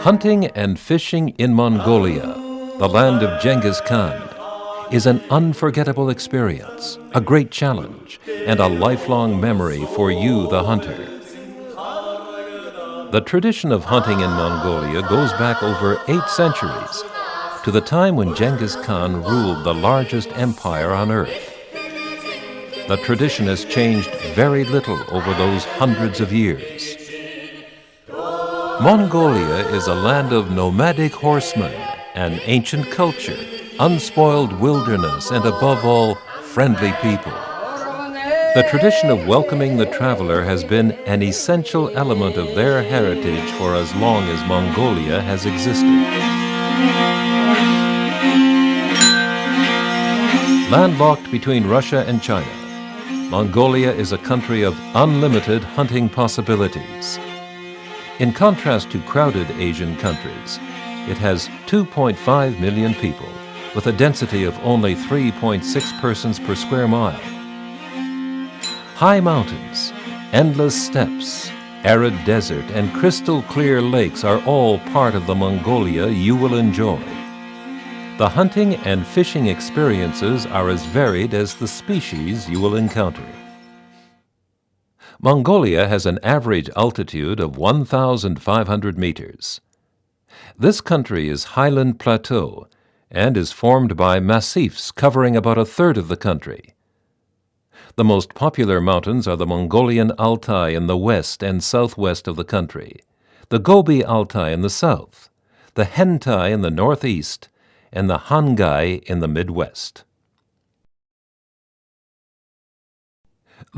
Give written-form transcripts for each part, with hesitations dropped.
Hunting and fishing in Mongolia, the land of Genghis Khan, is an unforgettable experience, a great challenge, and a lifelong memory for you, the hunter. The tradition of hunting in Mongolia goes back over 8 centuries, to the time when Genghis Khan ruled the largest empire on earth. The tradition has changed very little over those hundreds of years. Mongolia is a land of nomadic horsemen, an ancient culture, unspoiled wilderness, and above all, friendly people. The tradition of welcoming the traveler has been an essential element of their heritage for as long as Mongolia has existed. Landlocked between Russia and China, Mongolia is a country of unlimited hunting possibilities. In contrast to crowded Asian countries, it has 2.5 million people, with a density of only 3.6 persons per square mile. High mountains, endless steppes, arid desert, and crystal-clear lakes are all part of the Mongolia you will enjoy. The hunting and fishing experiences are as varied as the species you will encounter. Mongolia has an average altitude of 1,500 meters. This country is highland plateau and is formed by massifs covering about a third of the country. The most popular mountains are the Mongolian Altai in the west and southwest of the country, the Gobi Altai in the south, the Hentai in the northeast, and the Hangai in the Midwest.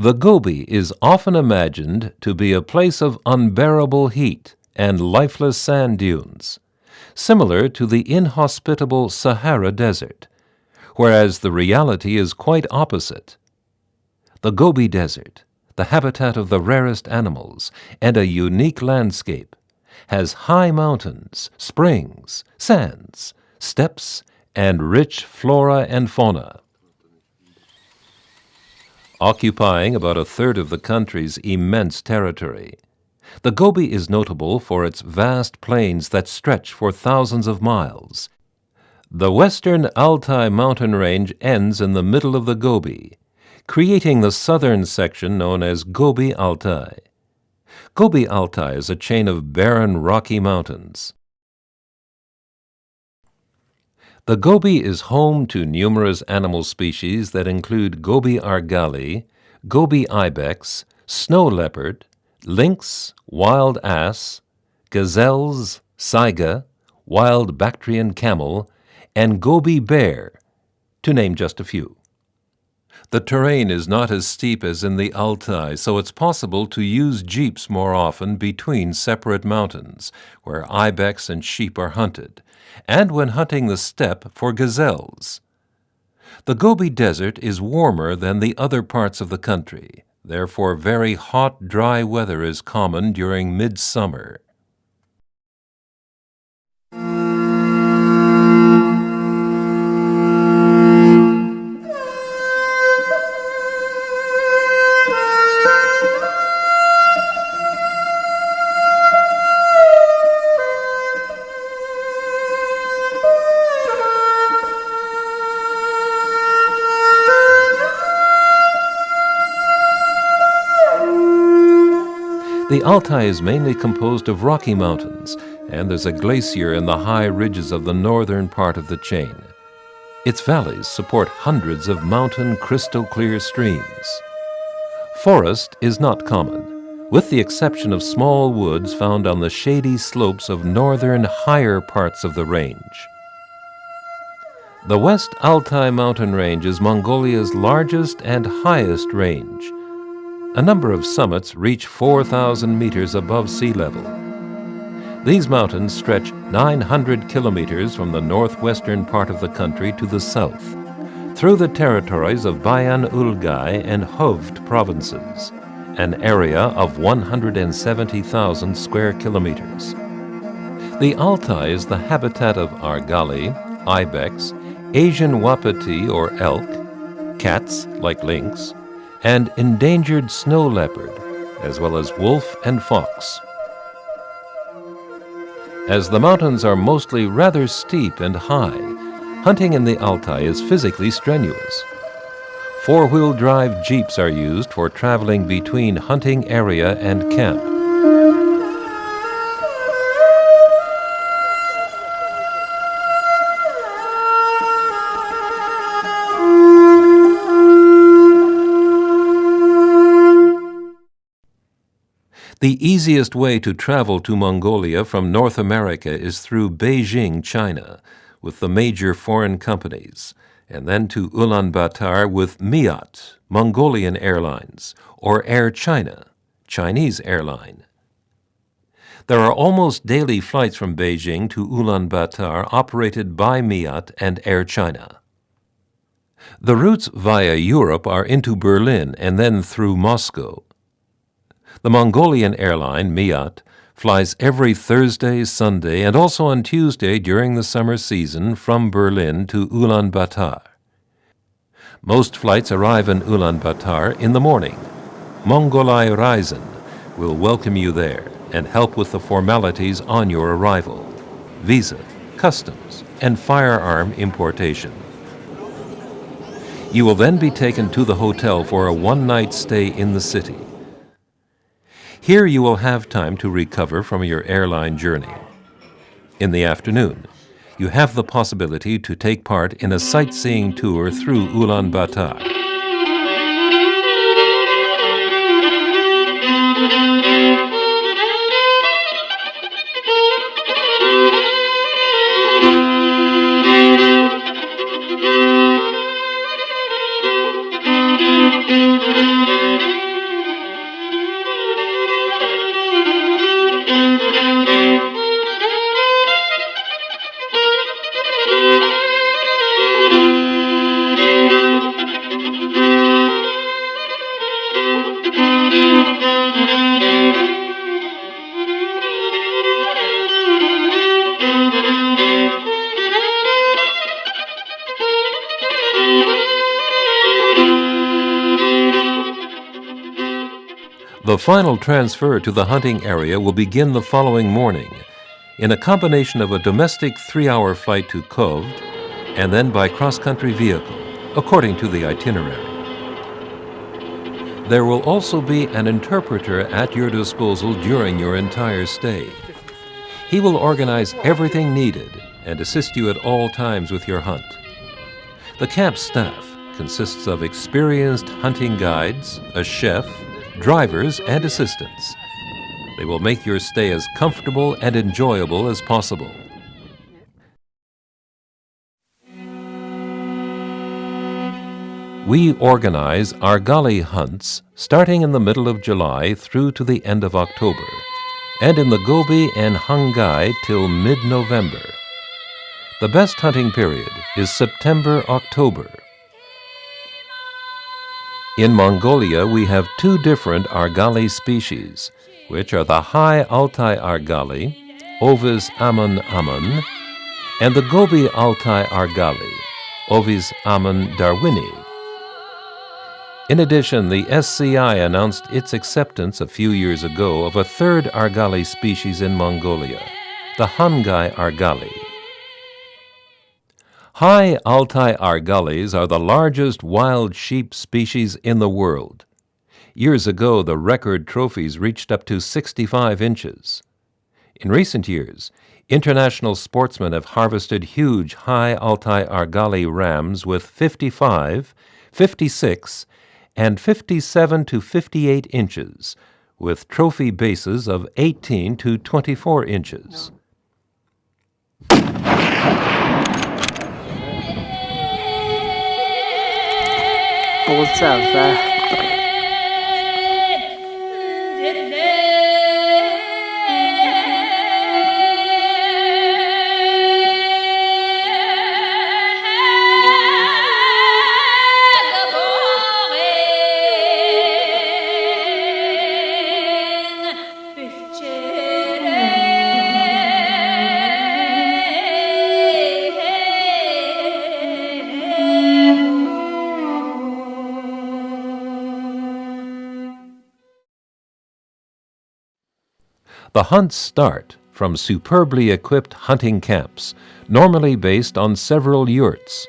The Gobi is often imagined to be a place of unbearable heat and lifeless sand dunes, similar to the inhospitable Sahara Desert, whereas the reality is quite opposite. The Gobi Desert, the habitat of the rarest animals and a unique landscape, has high mountains, springs, sands, steppes, and rich flora and fauna. Occupying about a third of the country's immense territory, the Gobi is notable for its vast plains that stretch for thousands of miles. The western Altai mountain range ends in the middle of the Gobi, creating the southern section known as Gobi Altai. Gobi Altai is a chain of barren rocky mountains. The Gobi is home to numerous animal species that include Gobi argali, Gobi ibex, snow leopard, lynx, wild ass, gazelles, saiga, wild Bactrian camel, and Gobi bear, to name just a few. The terrain is not as steep as in the Altai, so it's possible to use jeeps more often between separate mountains, where ibex and sheep are hunted, and when hunting the steppe for gazelles. The Gobi Desert is warmer than the other parts of the country. Therefore, very hot, dry weather is common during midsummer. The Altai is mainly composed of rocky mountains, and there's a glacier in the high ridges of the northern part of the chain. Its valleys support hundreds of mountain crystal-clear streams. Forest is not common, with the exception of small woods found on the shady slopes of northern, higher parts of the range. The West Altai mountain range is Mongolia's largest and highest range. A number of summits reach 4,000 meters above sea level. These mountains stretch 900 kilometers from the northwestern part of the country to the south, through the territories of Bayan-Ulgai and Hovd provinces, an area of 170,000 square kilometers. The Altai is the habitat of argali, ibex, Asian wapiti or elk, cats like lynx, and endangered snow leopard, as well as wolf and fox. As the mountains are mostly rather steep and high, hunting in the Altai is physically strenuous. Four-wheel drive jeeps are used for traveling between hunting area and camp. The easiest way to travel to Mongolia from North America is through Beijing, China, with the major foreign companies, and then to Ulaanbaatar with Miat, Mongolian Airlines, or Air China, Chinese airline. There are almost daily flights from Beijing to Ulaanbaatar operated by Miat and Air China. The routes via Europe are into Berlin and then through Moscow. The Mongolian airline, Miat, flies every Thursday, Sunday, and also on Tuesday during the summer season from Berlin to Ulaanbaatar. Most flights arrive in Ulaanbaatar in the morning. Mongolai Reisen will welcome you there and help with the formalities on your arrival: visa, customs, and firearm importation. You will then be taken to the hotel for a one-night stay in the city. Here you will have time to recover from your airline journey. In the afternoon, you have the possibility to take part in a sightseeing tour through Ulaanbaatar. The final transfer to the hunting area will begin the following morning in a combination of a domestic 3-hour flight to Khovd and then by cross-country vehicle, according to the itinerary. There will also be an interpreter at your disposal during your entire stay. He will organize everything needed and assist you at all times with your hunt. The camp staff consists of experienced hunting guides, a chef, drivers, and assistants. They will make your stay as comfortable and enjoyable as possible. We organize Argali hunts starting in the middle of July through to the end of October, and in the Gobi and Hangai till mid-November. The best hunting period is September-October. In Mongolia, we have two different Argali species, which are the High Altai Argali, Ovis amon amon, and the Gobi Altai Argali, Ovis amon darwini. In addition, the SCI announced its acceptance a few years ago of a third Argali species in Mongolia, the Hangai Argali. High Altai Argalis are the largest wild sheep species in the world. Years ago, the record trophies reached up to 65 inches. In recent years, international sportsmen have harvested huge High Altai Argali rams with 55, 56, and 57 to 58 inches, with trophy bases of 18 to 24 inches. The hunts start from superbly equipped hunting camps, normally based on several yurts.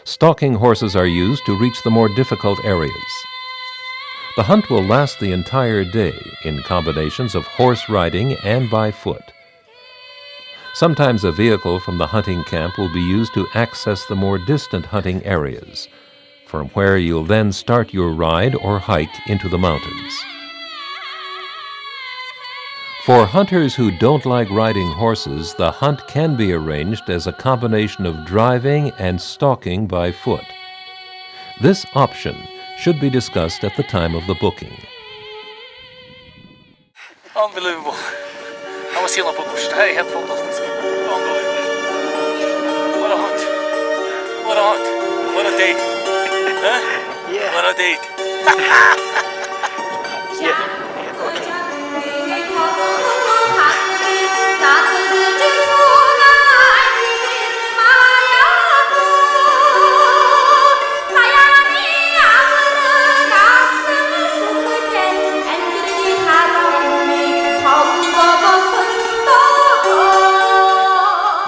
Stalking horses are used to reach the more difficult areas. The hunt will last the entire day in combinations of horse riding and by foot. Sometimes a vehicle from the hunting camp will be used to access the more distant hunting areas, from where you'll then start your ride or hike into the mountains. For hunters who don't like riding horses, the hunt can be arranged as a combination of driving and stalking by foot. This option should be discussed at the time of the booking. Unbelievable. I was seeing up on the hey, helt fantastisk. Unbelievable. What a hunt. What a hunt. What a date. Huh? Yeah. What a date. Yeah. Okay.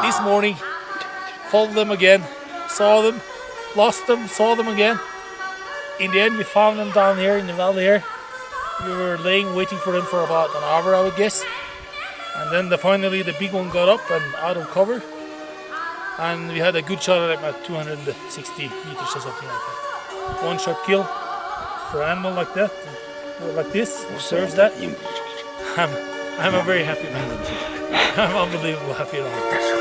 This morning, followed them again, saw them, lost them, saw them again. In the end, we found them down here in the valley here. We were waiting for them for about an hour, I would guess. And then finally the big one got up and out of cover. And we had a good shot at him at 260 meters or something like that. One shot kill for an animal like that, or like this, deserves that. I'm a very happy man. I'm unbelievably happy about it.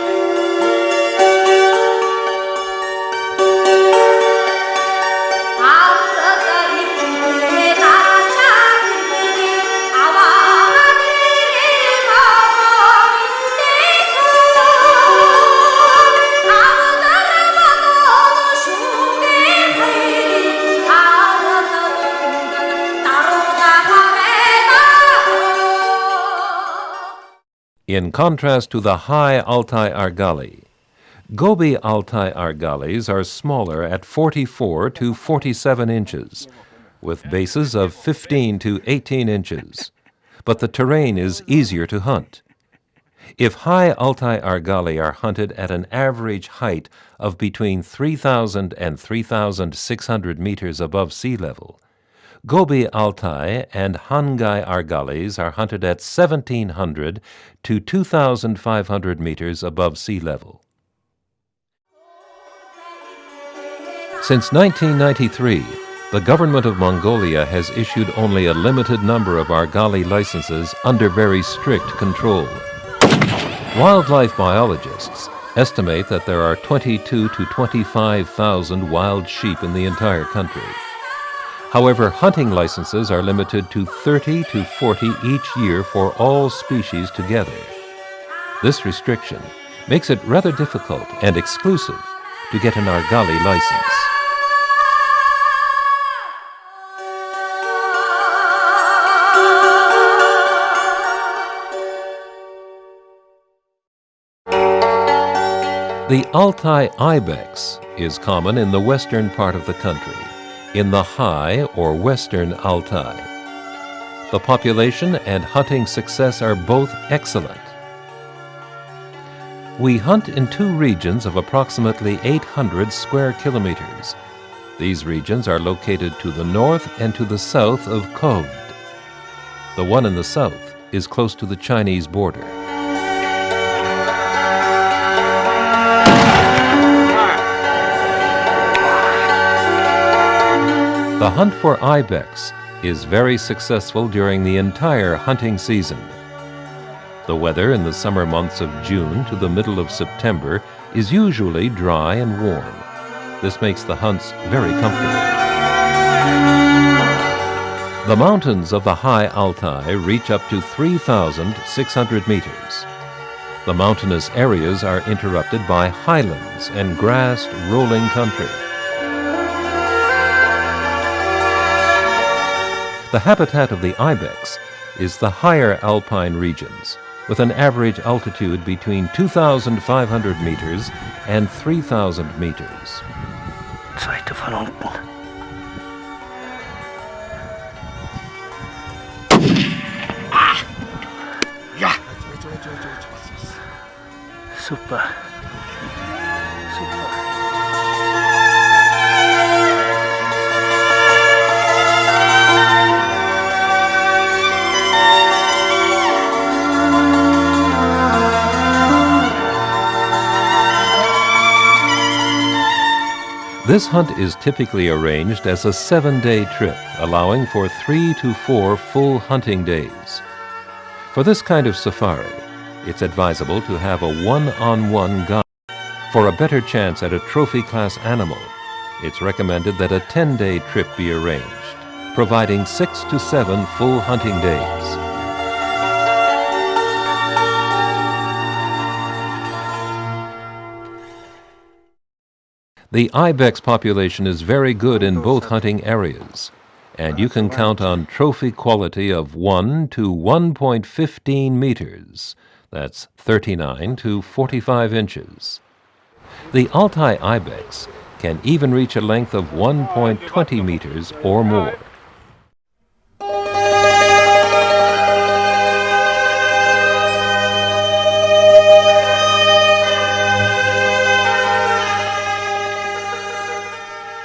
In contrast to the high Altai argali, Gobi Altai argalis are smaller at 44 to 47 inches, with bases of 15 to 18 inches, but the terrain is easier to hunt. If high Altai argali are hunted at an average height of between 3,000 and 3,600 meters above sea level, Gobi Altai and Hangai argalis are hunted at 1,700 to 2,500 meters above sea level. Since 1993, the government of Mongolia has issued only a limited number of argali licenses under very strict control. Wildlife biologists estimate that there are 22 to 25,000 wild sheep in the entire country. However, hunting licenses are limited to 30 to 40 each year for all species together. This restriction makes it rather difficult and exclusive to get an argali license. The Altai ibex is common in the western part of the country, in the high or western Altai. The population and hunting success are both excellent. We hunt in two regions of approximately 800 square kilometers. These regions are located to the north and to the south of Kovd. The one in the south is close to the Chinese border. The hunt for ibex is very successful during the entire hunting season. The weather in the summer months of June to the middle of September is usually dry and warm. This makes the hunts very comfortable. The mountains of the high Altai reach up to 3,600 meters. The mountainous areas are interrupted by highlands and grassed rolling country. The habitat of the ibex is the higher alpine regions, with an average altitude between 2,500 meters and 3,000 meters. Zweite von unten. Ja! Super. Super. This hunt is typically arranged as a 7-day trip, allowing for 3 to 4 full hunting days. For this kind of safari, it's advisable to have a one-on-one guide. For a better chance at a trophy-class animal, it's recommended that a 10-day trip be arranged, providing 6 to 7 full hunting days. The ibex population is very good in both hunting areas, and you can count on trophy quality of 1 to 1.15 meters. That's 39 to 45 inches. The Altai ibex can even reach a length of 1.20 meters or more.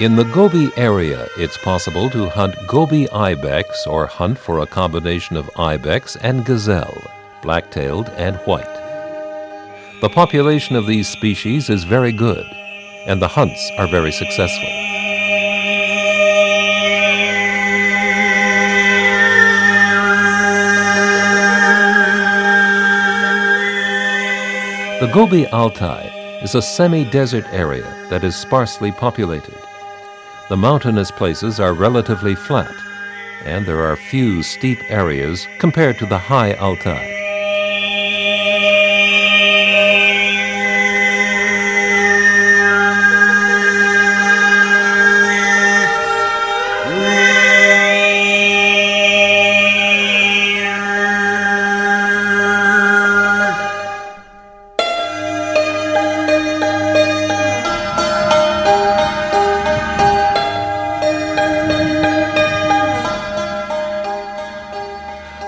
In the Gobi area, it's possible to hunt Gobi ibex or hunt for a combination of ibex and gazelle, black-tailed and white. The population of these species is very good, and the hunts are very successful. The Gobi Altai is a semi-desert area that is sparsely populated. The mountainous places are relatively flat, and there are few steep areas compared to the high Altai.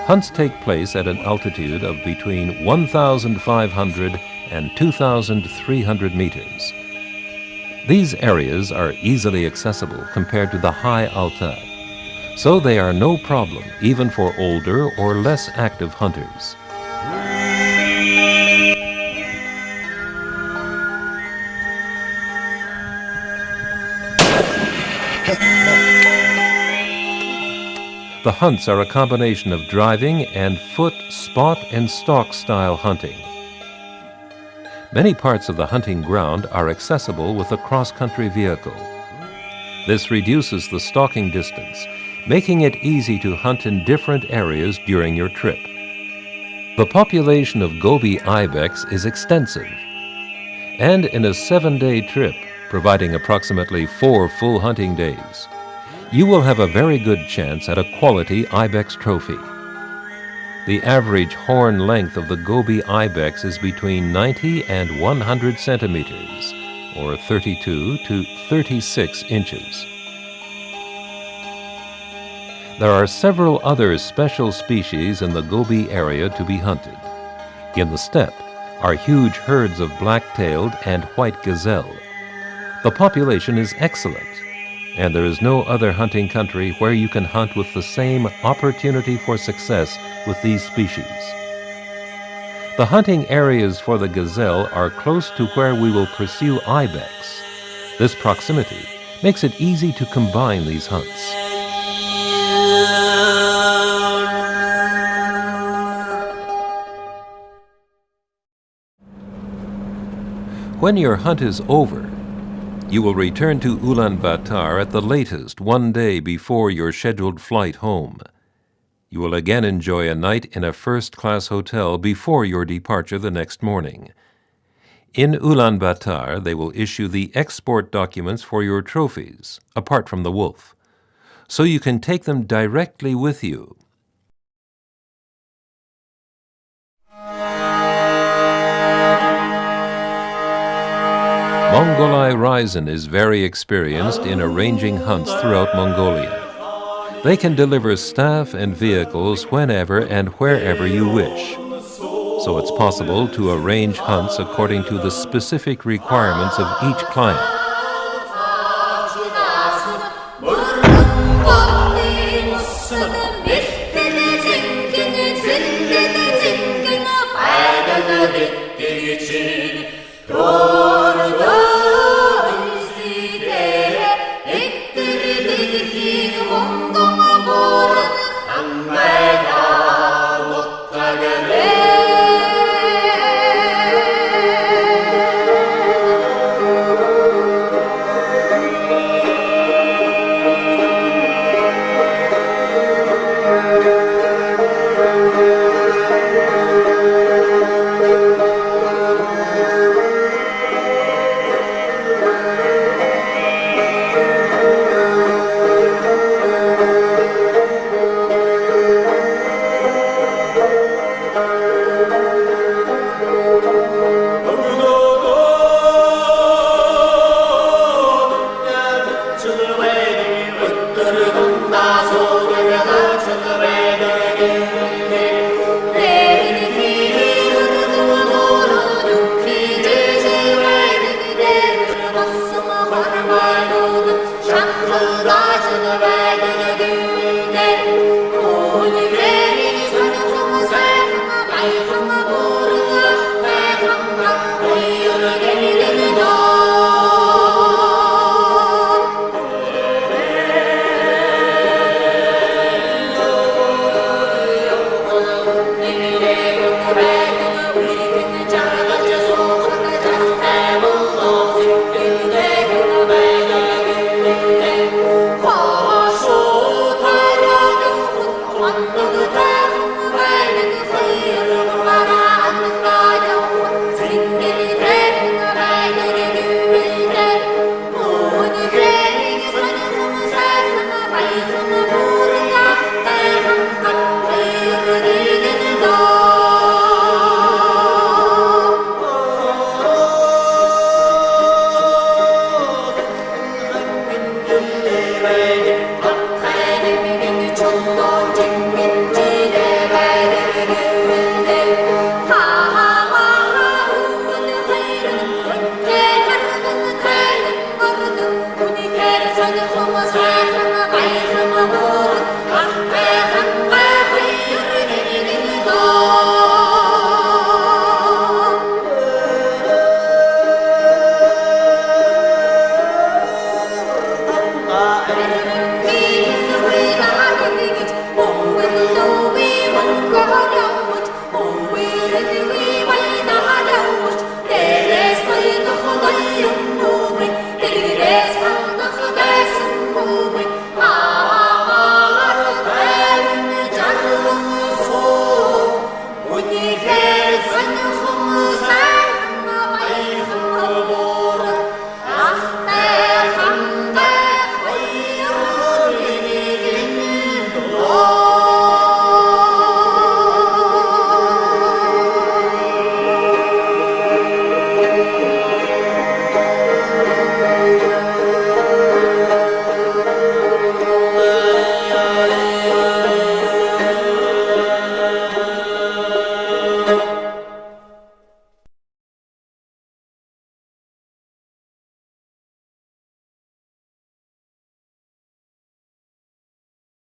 Hunts take place at an altitude of between 1,500 and 2,300 meters. These areas are easily accessible compared to the high Altai, so they are no problem even for older or less active hunters. The hunts are a combination of driving and foot, spot, and stalk style hunting. Many parts of the hunting ground are accessible with a cross-country vehicle. This reduces the stalking distance, making it easy to hunt in different areas during your trip. The population of Gobi ibex is extensive, and in a 7-day trip, providing approximately 4 full hunting days, you will have a very good chance at a quality ibex trophy. The average horn length of the Gobi ibex is between 90 and 100 centimeters, or 32 to 36 inches. There are several other special species in the Gobi area to be hunted. In the steppe are huge herds of black-tailed and white gazelle. The population is excellent, and there is no other hunting country where you can hunt with the same opportunity for success with these species. The hunting areas for the gazelle are close to where we will pursue ibex. This proximity makes it easy to combine these hunts. When your hunt is over, you will return to Ulaanbaatar at the latest 1 day before your scheduled flight home. You will again enjoy a night in a first-class hotel before your departure the next morning. In Ulaanbaatar, they will issue the export documents for your trophies, apart from the wolf, so you can take them directly with you. Mongolai Ryzen is very experienced in arranging hunts throughout Mongolia. They can deliver staff and vehicles whenever and wherever you wish. so it's possible to arrange hunts according to the specific requirements of each client.